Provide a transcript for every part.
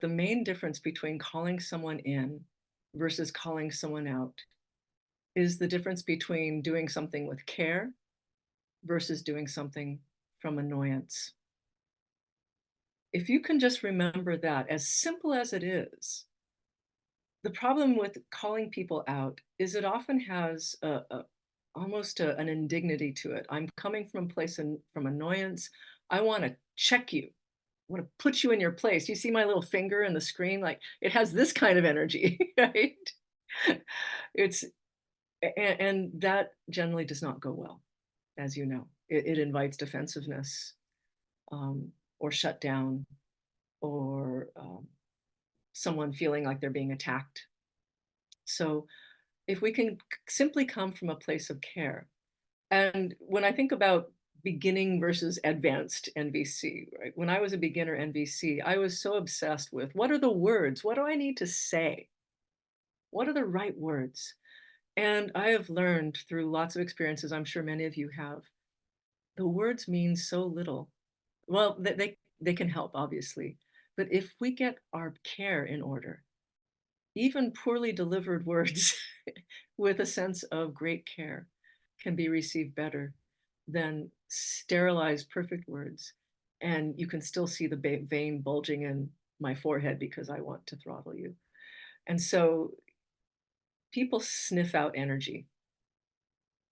the main difference between calling someone in versus calling someone out is the difference between doing something with care versus doing something from annoyance. If you can just remember that, as simple as it is, the problem with calling people out is it often has almost an indignity to it. I'm coming from a place from annoyance. I want to check you. I want to put you in your place. You see my little finger in the screen? Like it has this kind of energy, right? It's and that generally does not go well, as you know. It invites defensiveness, um, or shut down, or someone feeling like they're being attacked. So if we can simply come from a place of care. And when I think about beginning versus advanced NVC, right? When I was a beginner NVC, I was so obsessed with what are the words? What do I need to say? What are the right words? And I have learned through lots of experiences, I'm sure many of you have, the words mean so little. Well, they can help, obviously. But if we get our care in order, even poorly delivered words with a sense of great care can be received better than sterilized perfect words. And you can still see the vein bulging in my forehead because I want to throttle you. And so people sniff out energy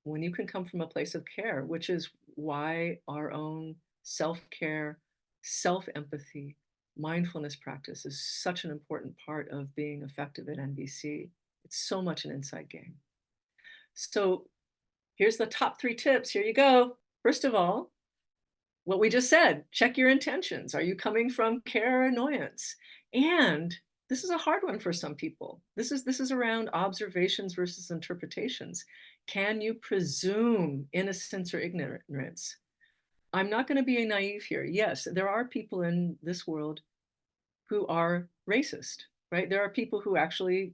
when you can come from a place of care, which is why our own self care, self empathy, mindfulness practice is such an important part of being effective at NVC. It's so much an inside game. So here's the top 3 tips. Here you go. First of all, what we just said, check your intentions. Are you coming from care or annoyance? And this is a hard one for some people. This is around observations versus interpretations. Can you presume innocence or ignorance? I'm not going to be naive here. Yes, there are people in this world who are racist, right? There are people who actually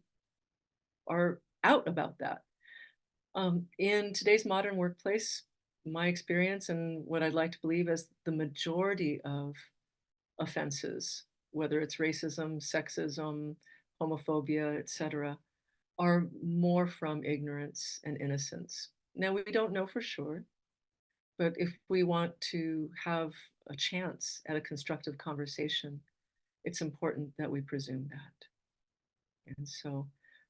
are out about that. In today's modern workplace, my experience and what I'd like to believe is the majority of offenses, whether it's racism, sexism, homophobia, etc., are more from ignorance and innocence. Now, we don't know for sure, but if we want to have a chance at a constructive conversation, it's important that we presume that. And so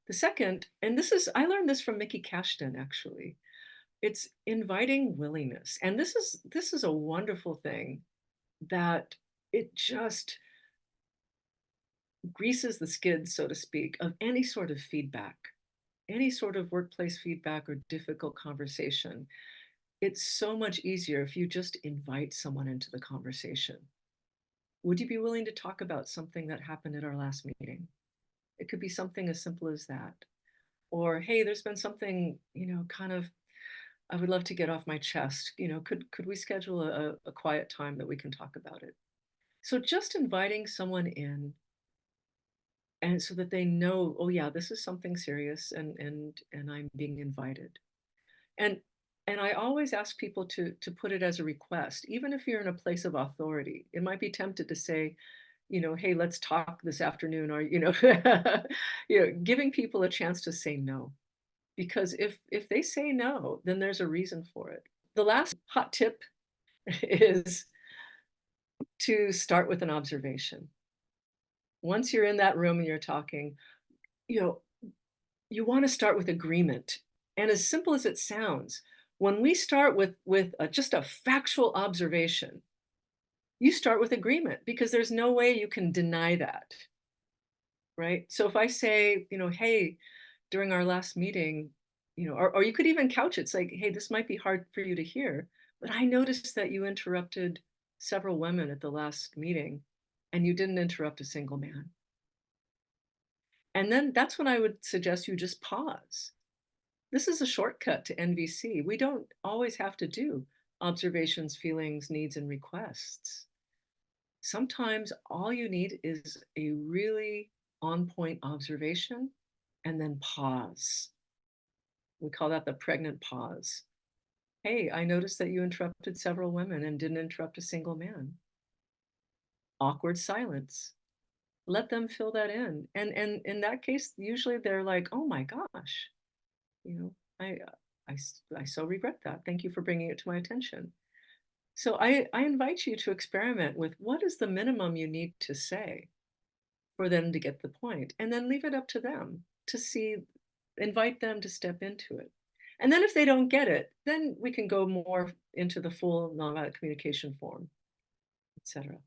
the second, and I learned this from Mickey Cashton actually, it's inviting willingness. And this is a wonderful thing that it just greases the skids, so to speak, of any sort of feedback, any sort of workplace feedback or difficult conversation. It's so much easier if you just invite someone into the conversation. Would you be willing to talk about something that happened at our last meeting? It could be something as simple as that. Or, hey, there's been something, kind of, I would love to get off my chest. Could we schedule a quiet time that we can talk about it? So just inviting someone in and so that they know, oh yeah, this is something serious and I'm being invited. And and I always ask people to put it as a request, even if you're in a place of authority. It might be tempted to say, hey, let's talk this afternoon, or giving people a chance to say no. Because if they say no, then there's a reason for it. The last hot tip is to start with an observation. Once you're in that room and you're talking, you know, you want to start with agreement. And as simple as it sounds, when we start with just a factual observation, you start with agreement because there's no way you can deny that, right? So if I say, hey, during our last meeting, or you could even couch it, it's like, hey, this might be hard for you to hear, but I noticed that you interrupted several women at the last meeting and you didn't interrupt a single man. And then that's when I would suggest you just pause. This is a shortcut to NVC. We don't always have to do observations, feelings, needs, and requests. Sometimes all you need is a really on point observation and then pause. We call that the pregnant pause. Hey, I noticed that you interrupted several women and didn't interrupt a single man. Awkward silence. Let them fill that in. And in that case, usually they're like, "Oh my gosh, you know, I so regret that. Thank you for bringing it to my attention." So I invite you to experiment with what is the minimum you need to say for them to get the point, and then leave it up to them to see, invite them to step into it. And then if they don't get it, then we can go more into the full nonviolent communication form, etc.